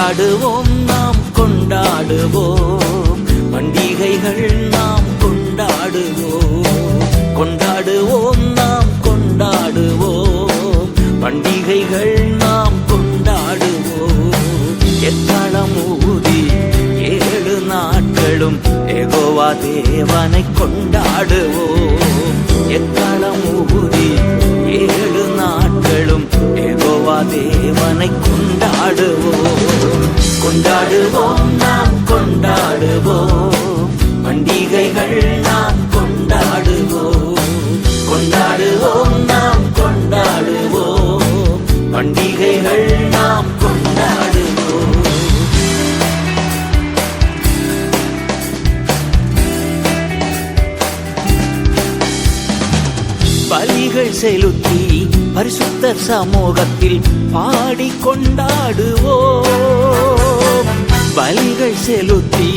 கொண்டாடுவோம் நாம் கொண்டாடுவோம், பண்டிகைகள் நாம் கொண்டாடுவோம். கொண்டாடுவோம் நாம் கொண்டாடுவோம், பண்டிகைகள் நாம் கொண்டாடுவோம். எக்காலம் ஊதி 7 நாட்களும் யெகோவா தேவனை கொண்டாடுவோம். எக்காலம் ஊதி 7 நாட்களும் யெகோவா தேவனை கொண்டாடுவோம். கொண்டாடுவோம் நாம் கொண்டாடுவோம், பண்டிகைகள் நாம் கொண்டாடுவோம். கொண்டாடுவோம் நாம் கொண்டாடுவோம், பண்டிகைகள் நாம் கொண்டாடுவோம். பலிகள் செலுத்தி பரிசுத்தர் சமூகத்தில் பாடி கொண்டாடுவோம். பலிகள் செலுத்தி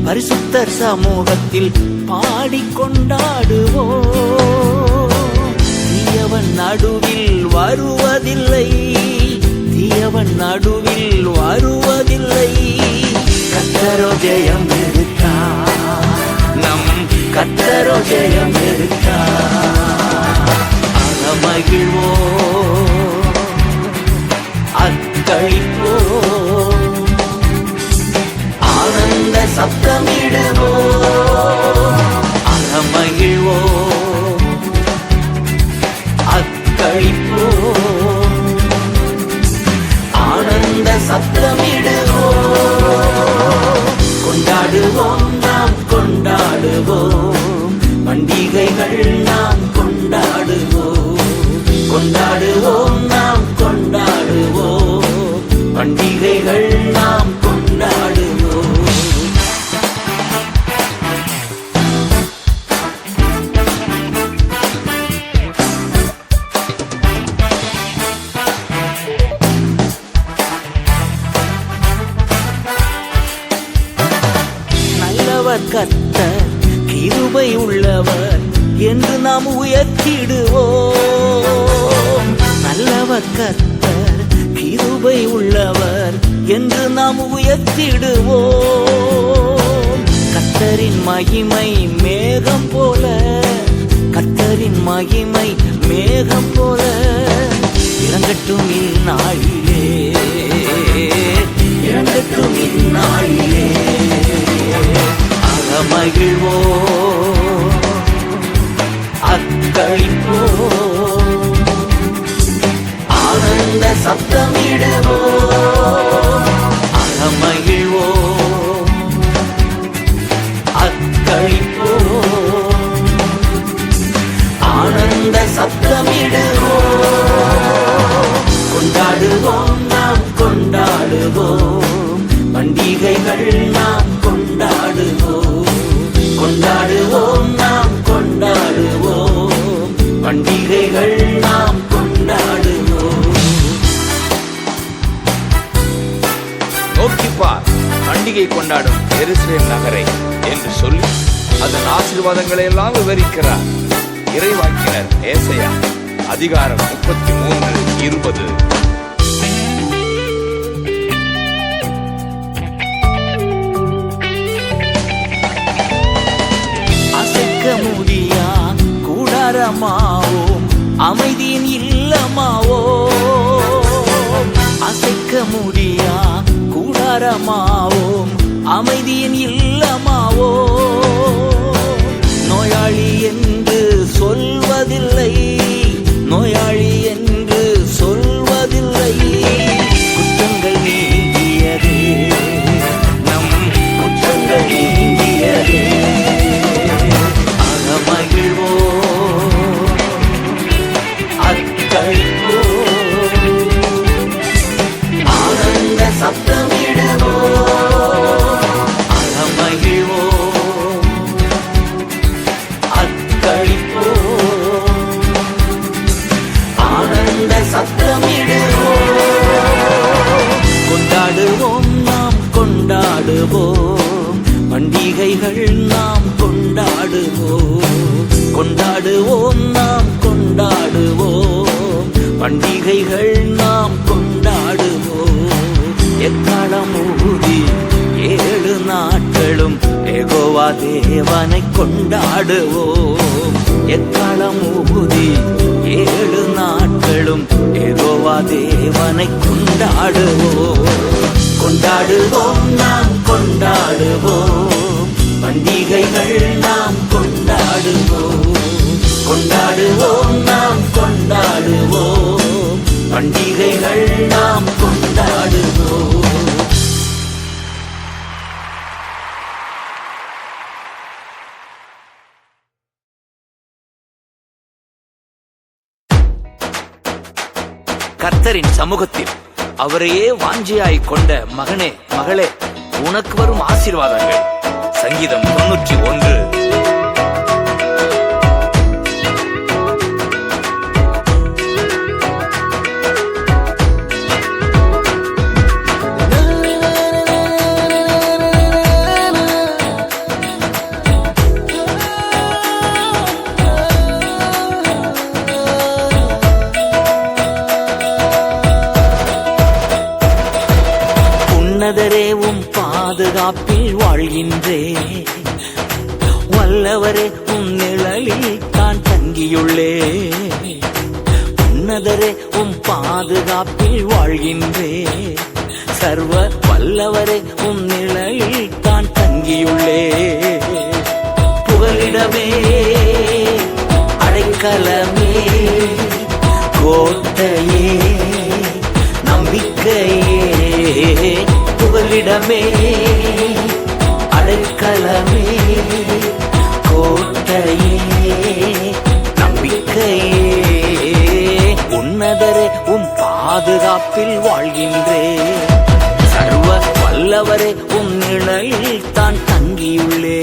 பரிசுத்தர் சமூகத்தில் பாடி கொண்டாடுவோம். தீயவன் நடுவில் வருவதில்லை, தீயவன் நடுவில் வருவதில்லை. கர்த்தரோ ஜெயம் எடுத்தார், நம் கர்த்தரோ ஜெயம் எடுத்தார். மகிழ்வோம் அக்களிப்போம், ஆனந்த சப்தமிடுவோம். அகமகிழ்வோம் அக்களிப்போம், ஆனந்த சப்தமிடுவோம். கொண்டாடுவோம் நாம் கொண்டாடுவோம், பண்டிகைகள் நாம் கொண்டாடுவோம். கொண்டாடுவோம் நாம் கொண்டாடுவோம், பண்டிகைகள் நாம் கொண்டாடுவோம். நல்லவர் கர்த்தர், கிருபை உள்ளவர் என்று நாம் உயர்த்திடுவோம். நல்லவர் கர்த்தர், கிருபை உள்ளவர் என்று நாம் உயர்த்திடுவோம். கர்த்தரின் மகிமை மேகம் போல, கர்த்தரின் மகிமை மேகம் போல இறங்கட்டும் இந்நாளிலே, இறங்கட்டும் இந்நாளிலே. அகமகிழ்வோம் அக்களிப்போம், ஆனந்த சப்தமிடுவோம். அகமகிழ்வோம் அக்களிப்போம், ஆனந்த சப்தமிடுவோம். கொண்டாடுவோம் நாம் கொண்டாடுவோம், பண்டிகைகள் நாம் கொண்டாடுவோம். கொண்டாடுவோம் நாம் கொண்டாடுவோம், பண்டிகைகள் நாம் கொண்டாடுவோம். நோக்கிப்பார், பண்டிகை கொண்டாடும் எருசலேம் நகரை என்று சொல்லி அதன் ஆசீர்வாதங்களை எல்லாம் விவரிக்கிறார் இறைவாக்கினர் ஏசாயா அதிகாரம் 33:20. முடியா கூடாரமாவோம், அமைதியின் இல்லமாவோம். அசைக்க முடியா கூடாரமாவோம், அமைதியின் இல்லமாவோம். நோயாளி என்று சொல்வதில்லை, நோயாளி என்று சொல்வதில்லை. குற்றங்கள் நீங்கியதே, நம் குற்றங்கள் நீங்கியதே. மகிழ்வோம் அக்களிப்போம், ஆனந்த சப்தமிடுவோம். அகமகிழ்வோம் அக்களிப்போம், ஆனந்த சப்தமிடுவோம். கொண்டாடுவோம் நாம் கொண்டாடுவோம், பண்டிகைகள் நாம் கொண்டாடுவோம். கொண்டாடுவோம் நாம் கொண்டாடுவோம், பண்டிகைகள் நாம் கொண்டாடுவோம். எக்காலம் தேவனை கொண்டாடுவோம். எக்காலம் ஊதி 7 நாட்களும் யெகோவா தேவனை கொண்டாடுவோம். கொண்டாடுவோம், நாம் கொண்டாடுவோம். பண்டிகைகள் நாம் கொண்டாடுவோம். கொண்டாடுவோம், நாம் கொண்டாடுவோம். பண்டிகைகள் நாம் கொண்டாடுவோம். கர்த்தரின் சமூகத்தில் அவரையே வாஞ்சியாய் கொண்ட மகனே மகளே, உனக்கு வரும் ஆசீர்வாதங்கள். சங்கீதம் 91. உன்னதரேவும் பாதுகாப்பில் வாழ்கின்றே, வல்லவரே உம் நிழலில் தான் தங்கியுள்ளே. உன்னதரே உம் பாதுகாப்பில் வாழ்கின்றே, சர்வ வல்லவரே உம் நிழலில் தான் தங்கியுள்ளே. புகலிடமே, அடைக்கலமே, கோட்டையே, நம்பிக்கையே. புகலிடமே, அடைக்கலமே, கோட்டையே, நம்பிக்கையே. உன்னதரே உம் பாதுகாப்பில் வாழ்கின்றே, சர்வ வல்லவரே உம் நிழலில் தான் தங்கியுள்ளே.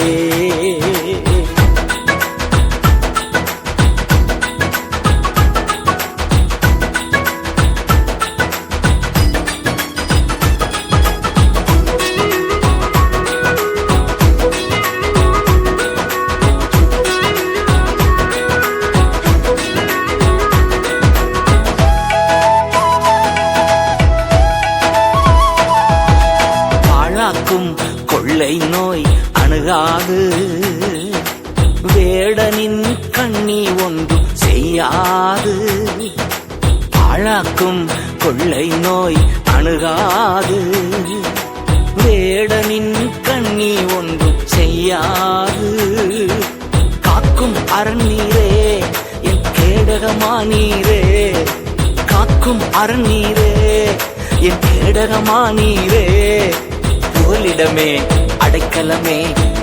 கொள்ளை நோய் அணுகாது, வேடனின் கண்ணி ஒன்றும் செய்யாது. பாழாக்கும் கொள்ளை நோய் அணுகாது, வேடனின் கண்ணி ஒன்றும் செய்யாது. காக்கும் அரண்நீரே என் கேடகமானீரே, காக்கும் அரண்நீரே என் கேடகமானீரே. புகலிடமே, அடைக்கலமே,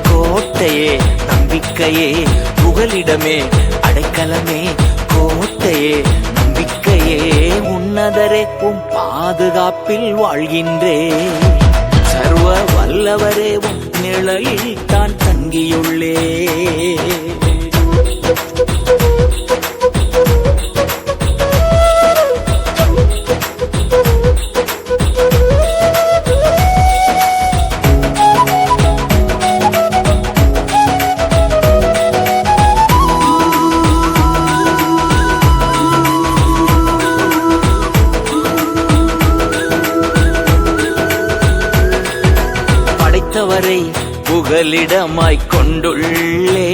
கோட்டையே, நம்பிக்கையே. புகலிடமே, அடைக்கலமே, கோட்டையே, நம்பிக்கையே. உன்னதரே உம் பாதுகாப்பில் வாழ்கின்றே, சர்வ வல்லவரே உம் நிழலில் தான் தங்கியுள்ளே. படைத்தவரை புகலிடமாய் கொண்டுள்ளே,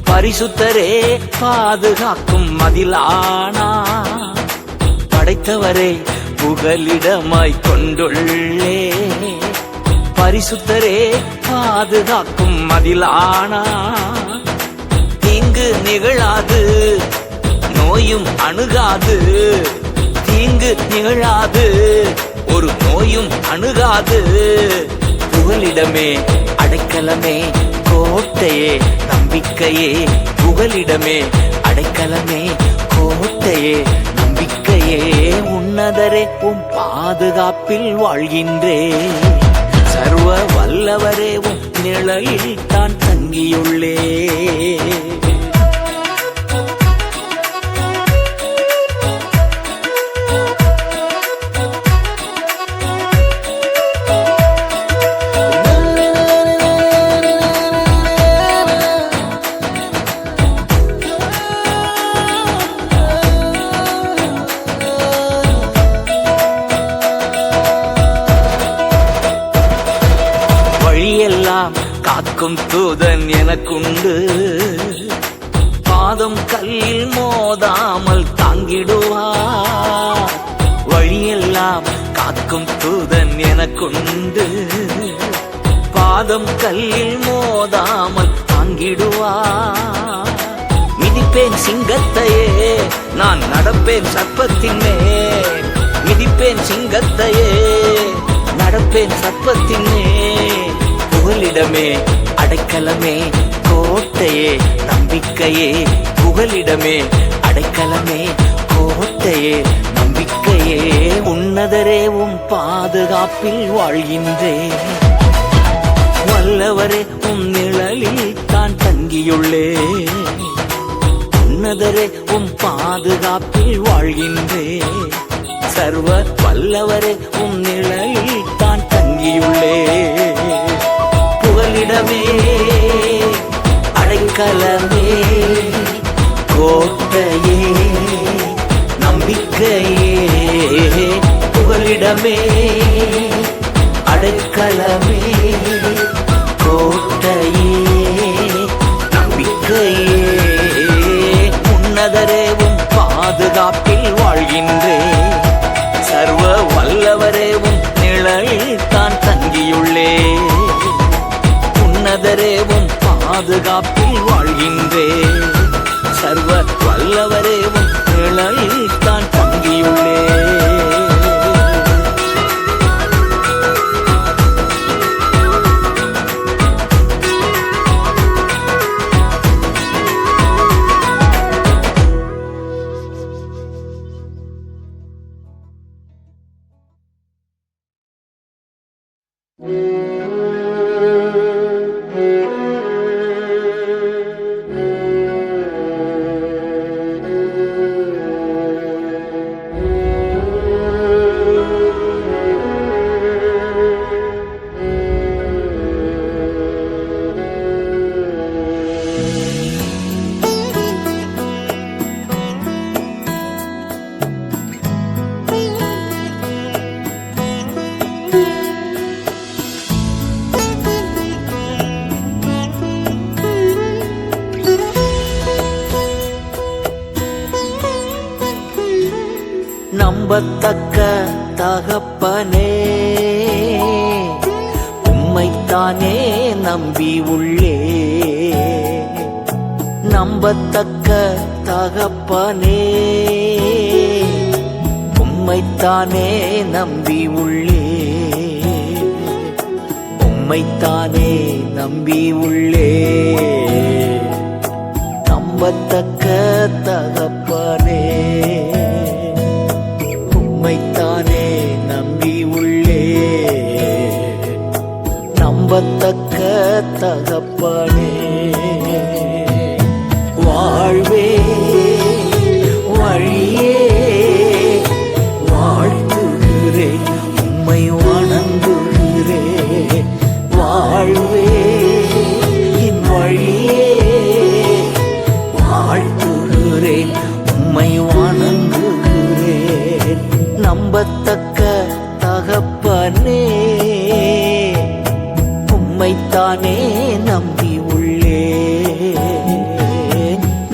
பரிசுத்தரே பாதுகாக்கும் மதிலானா. படைத்தவரை புகலிடமாய் கொண்டுள்ளே, பரிசுத்தரே பாதுகாக்கும் மதிலானா. தீங்கு நிகழாது, நோயும் அணுகாது. தீங்கு நிகழாது, ஒரு நோயும் அணுகாது. புகலிடமே, அடைக்கலமே, கோட்டையே, நம்பிக்கையே. புகலிடமே, அடைக்கலமே, கோட்டையே, நம்பிக்கையே. உன்னதரே உம் பாதுகாப்பில் வாழ்கின்றே, சர்வ வல்லவரே உம் நிழலில் தான் தங்கியுள்ளே. காக்கும் தூதன் எனக்குண்டு. பாதம் கல்லில் மோதாமல் தாங்கிடுவார். வழியெல்லாம் காக்கும் தூதன் எனக்குண்டு. பாதம் கல்லில் மோதாமல் தாங்கிடுவார். மிதிப்பேன் சிங்கத்தையே, நான் நடப்பேன் சர்ப்பத்தின் மேல். மிதிப்பேன் சிங்கத்தையே, நடப்பேன் சர்ப்பத்தின் மேல். புகலிடமே, அடைக்கலமே, கோட்டையே, நம்பிக்கையே. புகலிடமே, அடைக்கலமே, கோட்டையே, நம்பிக்கையே. உன்னதரே உம் பாதுகாப்பில் வாழ்கின்றேன். வல்லவரே உம் நிழலில் தான் தங்கியுள்ளேன். உன்னதரே உம் பாதுகாப்பில் வாழ்கின்றேன். சர்வ வல்லவரே உம் நிழலில் தான் தங்கியுள்ளேன். புகலிடமே, அடைக்கலமே, கோட்டையே, நம்பிக்கையே. புகலிடமே, அடைக்கலமே, கோட்டையே, நம்பிக்கையே. உன்னதரே உம் பாதுகாப்பில் வாழ்கின்றேன். சர்வ வல்லவரே உம் நிழலில் தான் தங்கியுள்ளேன். உன்னதரே உம் பாதுகாப்பில் வாழ்கின்றேன். சர்வ வல்லவரே உம் நிழலில் தான் தங்கியுள்ளேன். நம்பத்தக்க தகப்பனே, உம்மைத்தானே நம்பி உள்ளே. நம்பத்தக்க தகப்பனே, உம்மைத்தானே நம்பி உள்ளே. உம்மைத்தானே நம்பி உள்ளே. நம்பத்தக்க தகப்பனே, உம்மைத்தானே நம்பி உள்ளே. நம்பத்தக்க தகப்பனே, வாழ்வே வழியே வாழ்த்துகிறேன், உம்மை வணங்குகிறேன். வாழ்வே என் வழியே வாழ்த்துகிறேன், உம்மை வணங்குகிறேன். நம்பத்தக்க தகப்பனே, உம்மைத்தானே நம்பி உள்ளே.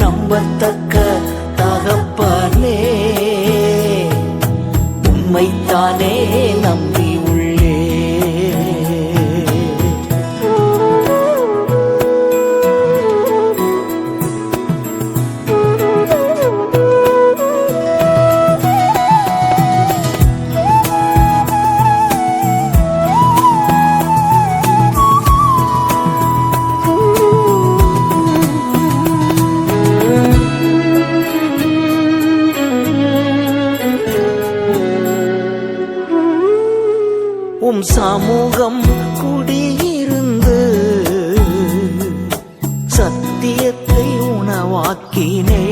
நம்பத்தக்க தகப்பனே, உம்மைத்தானே நம்பி உள்ளே. உம் சமூகம் குடியிருந்து சத்தியத்தை உணவாக்கினே.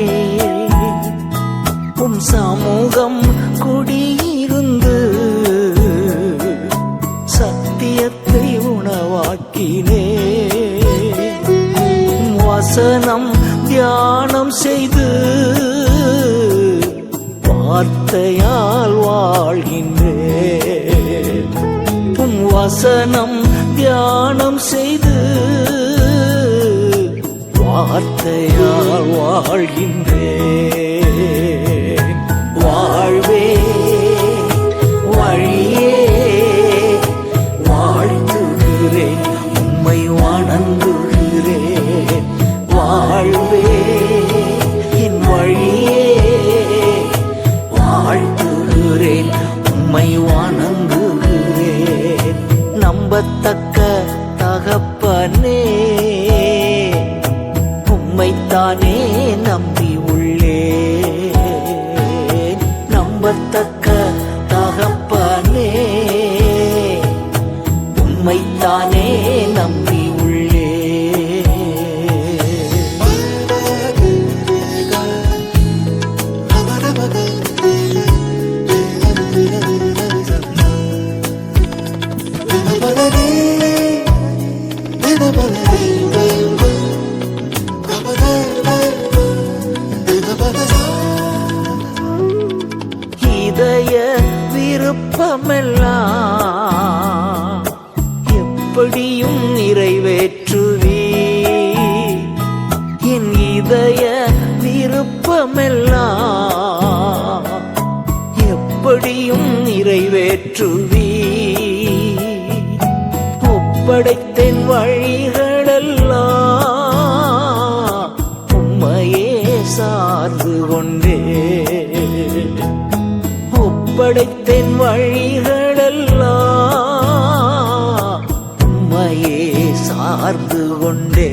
உம் சமூகம் குடியிருந்து சத்தியத்தை உணவாக்கினே. வசனம் தியானம் செய்து வார்த்தையால் வாழ்கின்றேன். வசனம் தியானம் செய்து வார்த்தையால் வாழ்கின்றேன். வாழ்வே வழியே வாழ்த்துகிறேன், உம்மை வணங்குகிறேன். வாழ்வே என் வழியே வாழ்த்துகிறேன், உம்மை வணங்குகிறேன். நம்பத்தக்க தகப்பனே, உம்மைத்தானே நம்பி உள்ளேன். நம்பத்தக்க தகப்பனே, உம்மைத்தானே நம்பி உள்ளேன். இதய விருப்பமெல்லாம் எப்படியும் நிறைவேற்றுவீ. என் இதய விருப்பமெல்லாம் எப்படியும் நிறைவேற்றுவீ. ஒப்படைத்தேன் வழிகளெல்லாம் உம்மையே சார்ந்து கொண்டே. ஒப்படைத்தேன் வழிகளெல்லாம் உம்மையே சார்ந்து கொண்டே.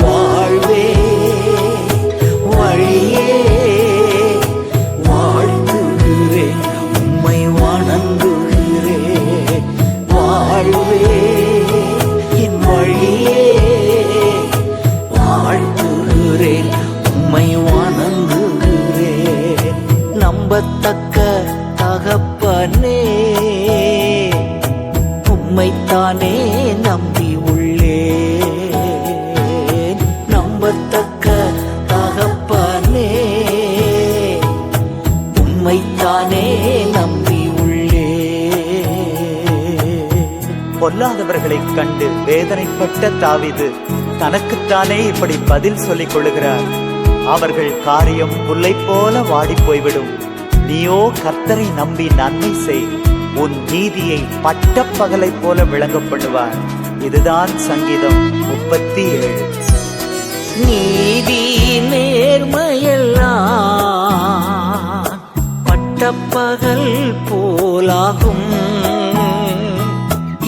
வாழ்வே வழியே வாழ்த்துகிறேன், உம்மை வணங்குகிறேன். வாழ்வே என் வழியே வாழ்த்துகிறேன், உம்மை வணங்குகிறேன். நம்பத்தக்க தகப்பனே, உம்மைத்தானே நம்பி உள்ளேன். நம்பத்தக்க தகப்பனே, உம்மைத்தானே நம்பி உள்ளேன். பொல்லாதவர்களைக் கண்டு வேதனைப்பட்ட தாவீது தனக்குத்தானே இப்படி பதில் சொல்லிக் கொள்ளுகிறார். அவர்கள் காரியம் புல்லை போல வாடி போய்விடும். நீயோ கர்த்தரை நம்பி நன்மை செய், உன் நீதியை பட்டப்பகலை போல விளங்க பண்ணுவார். இதுதான் சங்கீதம் 37. நீதி நேர்மையெல்லாம் பட்டப்பகல் போலாகும்.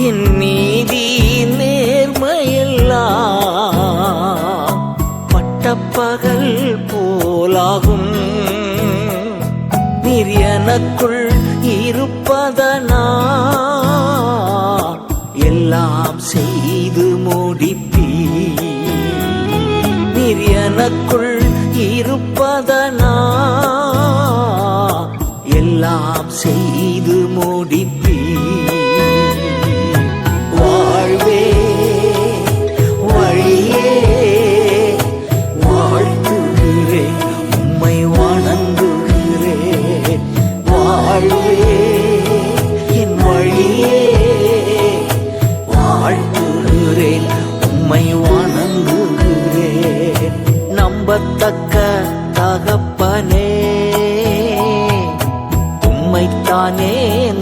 என் நீதி நேர்மையெல்லாம் பட்டப்பகல் போலாகும். நீர் எனக்குள் இருப்பதனா எல்லாம் செய்து முடிப்பீ. நீர் எனக்குள் இருப்பதனா எல்லாம் செய்து முடிப்பீ. வாழ்வே வழியே வாழ்த்துகிறேன், உம்மை வணங்குகிறேன். வாழ்வே என் வழியே வாழ்த்துகிறேன், உம்மை வணங்குகிறேன். நம்பத்தக்க தகப்பனே, உம்மைத்தானே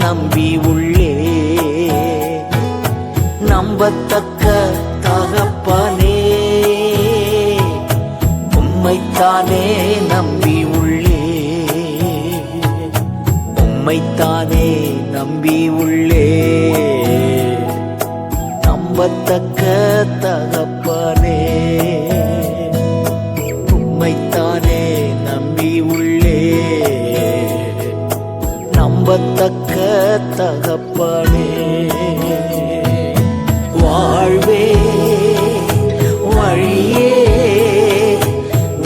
நம்பி உள்ளேன். நம்பத்தக்க தகப்பனே, உம்மைத்தானே நம்பி உள்ளேன். உம்மைத்தானே நம்பி உள்ளேன். நம்பத்தக்க தகப்பனே, உம்மைத்தானே நம்பி உள்ளேன். நம்பத்தக்க தகப்பனே. வாழ்வே வழியே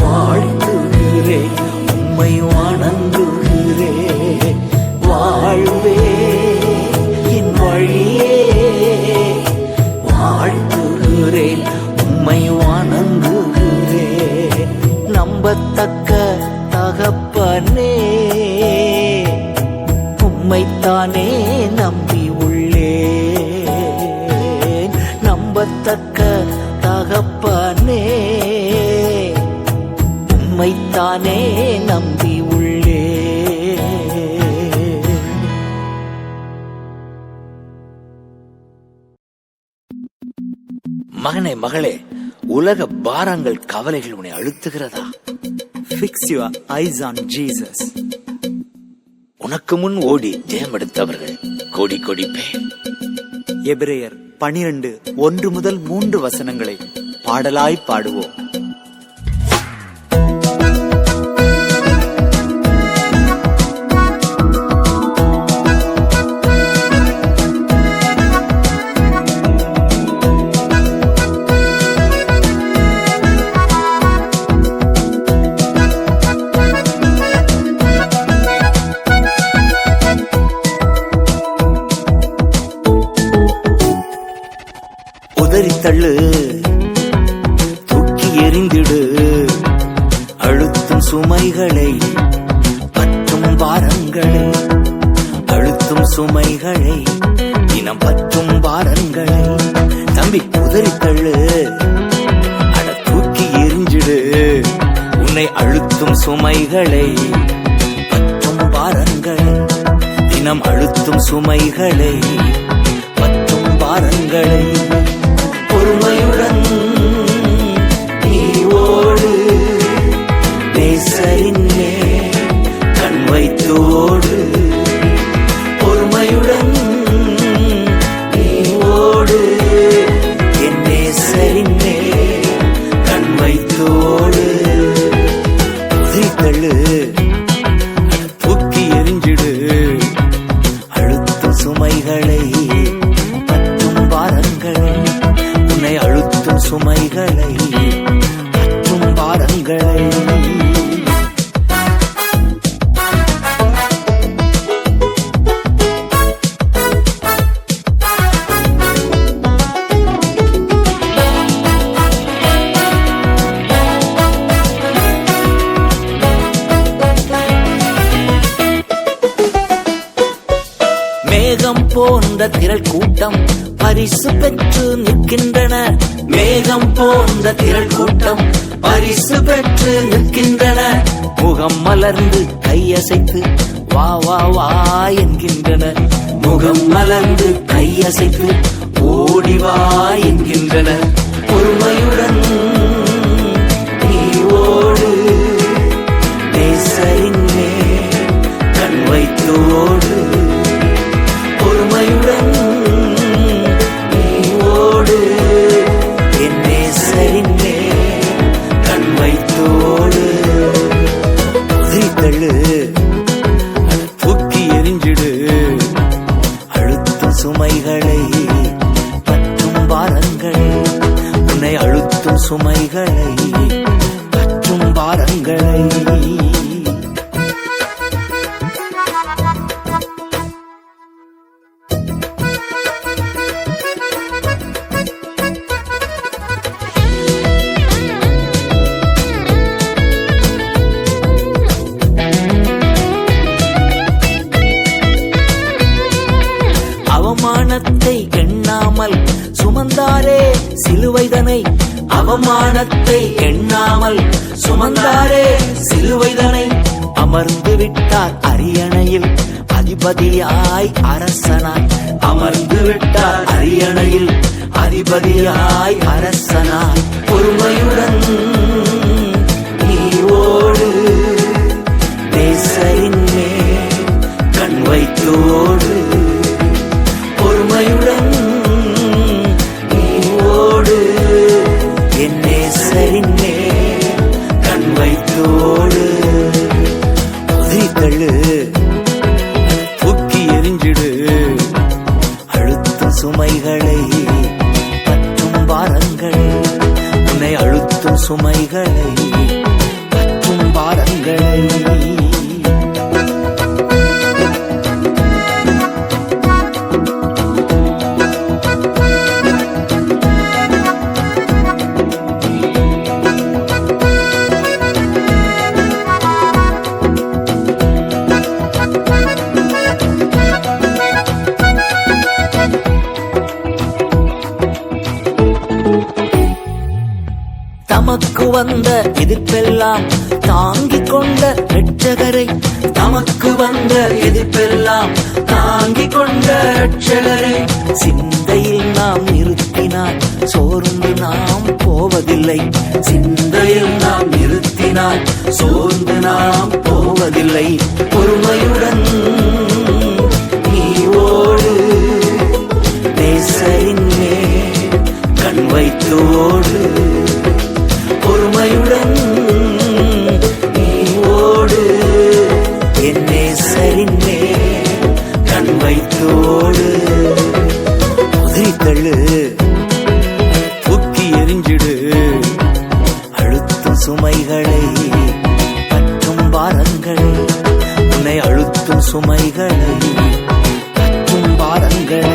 வாழ்த்துகிறேன், உம்மை வணங்குகிறேன். வாழ்வே என் வழியே வாழ்த்துகிறேன், உம்மை வணங்குகிறேன். நம்பத்தக்க தகப்பனே, உம்மைத்தானே நம்பி உள்ளேன். வைத்தானே நம்பி உள்ளே. மகனே மகளே, உலக பாரங்கள் கவலைகள் உன்னை அழுத்துகிறதா? Fix your eyes on Jesus. உனக்கு முன் ஓடி ஜெயம் எடுத்தவர்கள் கோடி கோடி பேர். எபிரேயர் 12:1-3 பாடலாய் பாடுவோம். உதறித்தள்ளு, தூக்கி எறிந்திடு, அழுத்தும் சுமைகளை பற்றும் பாரங்களை, அழுத்தும் சுமைகளை தினம் பற்றும் பாரங்களை. தம்பி உதறித்தள்ளு, அட தூக்கி எறிஞ்சிடு, உன்னை அழுத்தும் சுமைகளை பற்றும் பாரங்களை, தினம் அழுத்தும் சுமைகளை பற்றும் பாரங்களை. பொறுமையுடன் நீ ஓடு, நேசரின் மேல் கண் வைத்தோடு. பொறுமையுடன் நீ ஓடு, என் நேசரின் மேல் கண் வைத்தோடு. உதைத்தள்ளு, தூக்கி எறிஞ்சிடு, அழுத்தும் சுமைகளை பற்றும் பாரங்களை, உன்னை அழுத்தும் சுமைகளை பற்றும் பாரங்களை. மேகம் போன்ற திரள் கூட்டம் பரிசு பெற்று நிற்கின்றன. மேகம் போன்ற திரள் கூட்டம் பரிசு பெற்று நிற்கின்றன. முகம் மலர்ந்து கையசைத்து வா வா வா என்கின்றன. முகம் மலர்ந்து கையசைத்து ஓடி வா என்கின்றன. பொறுமையுடன் நீ ஓடு, நேசரின் மேல் கண் வைத்தோடு. பொறுமையுடன் நீ ஓடு, என் நேசரின் மேல் கண் வைத்தோடு. உதைத்தள்ளு, தூக்கி எறிஞ்சிடு, அழுத்தும் சுமைகளை பற்றும் பாரங்களை, உன்னை அழுத்தும் சுமைகளை பற்றும் பாரங்களை. அவமானத்தை எண்ணாமல் சுமந்தாரே சிலுவைதனை. அவமானத்தை எண்ணாமல் சுமந்தாரே சிலுவைதனை. அமர்ந்து விட்டார் அரியணையில் அதிபதியாய் அரசனாய். அமர்ந்து விட்டார் அரியணையில் அதிபதியாய் அரசனாய். பொறுமையுடன் நீ ஓடு, நேசரின் மேல் கண் வைத்தோடு. பொறுமையுடன் நீ ஓடு, என் நேசரின் மேல் கண் வைத்தோடு. உதைத்தள்ளு, தூக்கி எறிஞ்சிடு, அழுத்தும் சுமைகளை பற்றும் பாரங்களை, உன்னை அழுத்தும் சுமைகளை பற்றும் பாரங்களை. தமக்கு வந்த எதிர்ப்பெல்லாம் தாங்கிக் கொண்ட இரட்சகரை, தமக்கு வந்த எதிர்ப்பெல்லாம் தாங்கிக் கொண்ட இரட்சகரை சிந்தையில் நாம் நிறுத்தினால் சோர்ந்து நாம் போவதில்லை. சிந்தையில் நாம் நிறுத்தினால் சோர்ந்து நாம் போவதில்லை. பொறுமையுடன் நீவோடு நேசரின் மேல் கண் வைத்தோடு. பொறுமையுடன் நீவோடு என் நேசரின் மேல் கண் வைத்தோடு. உதிரித்தள்ளு, தூக்கி எறிஞ்சிடு அழுத்தும் சுமைகளை, பற்றும் பாரங்களை, உன்னை அழுத்தும் சுமைகளை, பற்றும் பாரங்களை.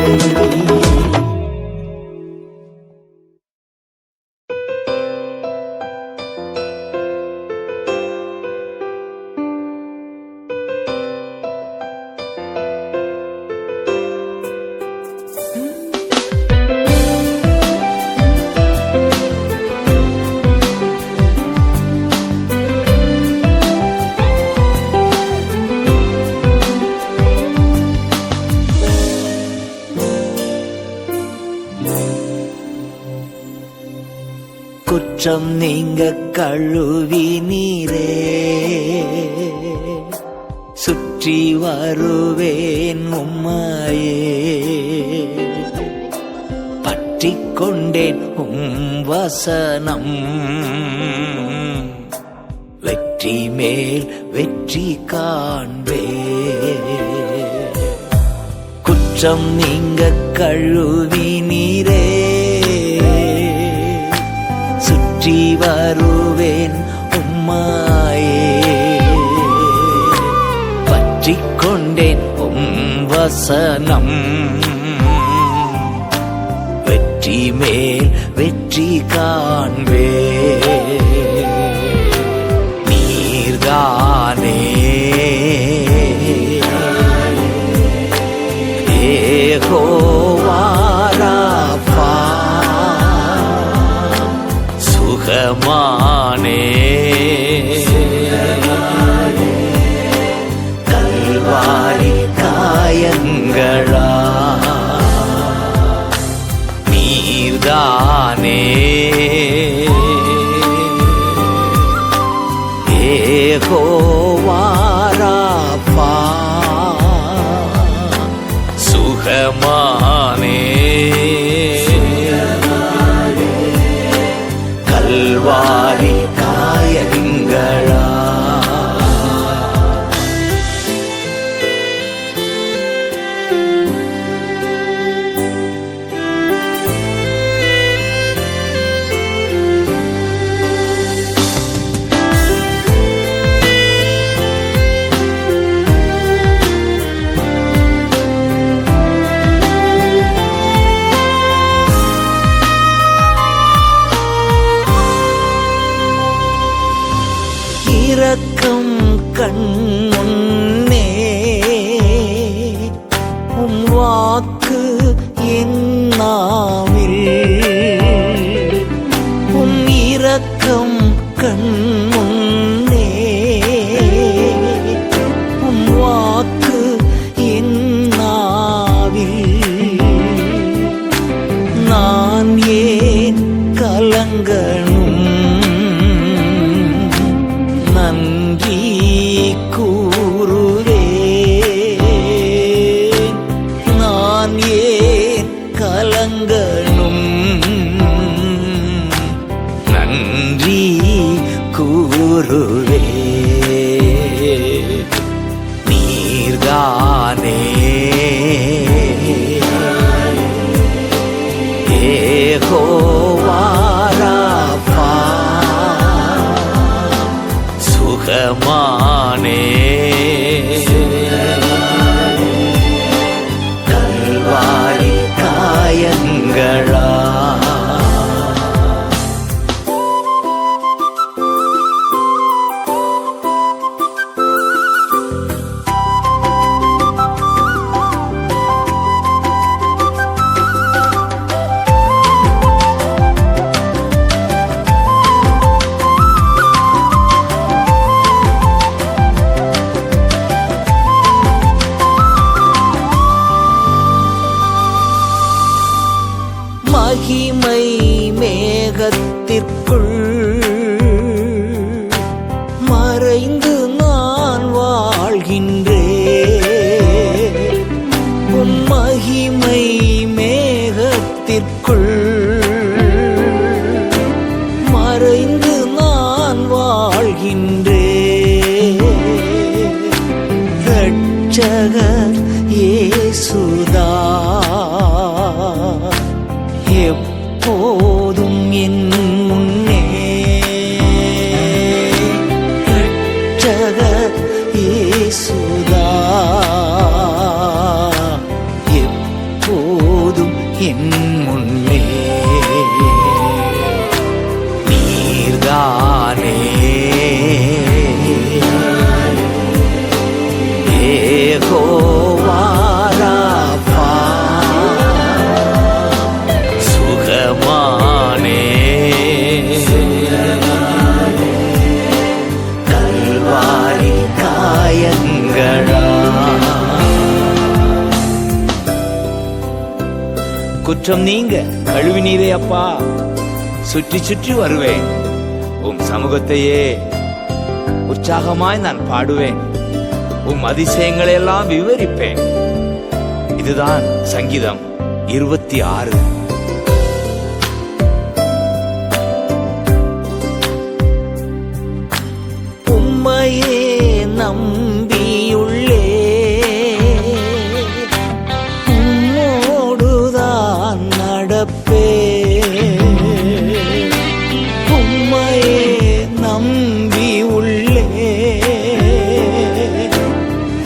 குற்றம் நீங்க கழுவி நீரே, சுற்றி வருவேன் உம்மையே. பற்றிக் கொண்டேன் வசனம், வெற்றி மேல் வெற்றி காண்பே. குற்றம் நீங்க கழுவி நீரே, சுற்றி வருவேன் உம்மையே. பற்றிக் கொண்டேன் வசனம், வெற்றி மேல் வெற்றி காண்பே. நீர்தானே யெகோவா ராஃபா, சுகமானே கல்வாரி காயங்களா. நீர்தானே யெகோவா ராஃபா, சுகமானே கல்வாரி காயங்களா. இரக்கம் கண் முன்னே உம் வாக்கு என்னாவில், உம் இரக்கம் கண் முன்னே உம் வாக்கு என்னாவில். நான் ஏன் கலங்கணும், நன்றி கூறுவேன். நான் ஏன் கலங்கணும், நன்றி கூறுவேன். நீர்தானே யெகோவா ராஃபா, சுகமானே கல்வாரி காயங்களா. மறைந்து நான் வாழ்கின்றேன். ரட்சகர் இயேசுதா எப்போதும் என் முன்னே. ரட்சகர் இயேசுதா எப்போதும் என் முன்னே. நீர்தானே யெகோவா ராஃபா, சுகமானே கல்வாரி காயங்களா. குற்றம் நீங்க கழுவி நீரே அப்பா, சுற்றி சுற்றி வருவேன் உம் சமூகத்தையே. உற்சாகமாய் நான் பாடுவேன், உம் அதிசயங்களை எல்லாம் விவரிப்பேன். இதுதான் சங்கீதம் 26. உம்மையே நம்பியுள்ளே, உம்மோடுதான் நடப்பே. உம்மையே நம்பி உள்ளே,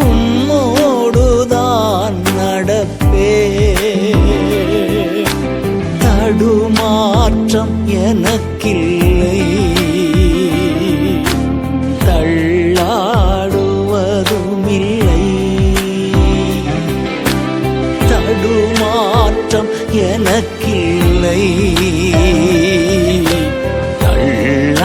உம்மோடுதான் நடப்பே. தடுமாற்றம் எனக்கில்லை, தள்ளாடுவதுமில்லை. தடுமாற்றம் எனக்கில்லை, தள்ளாடுவதுமில்லை.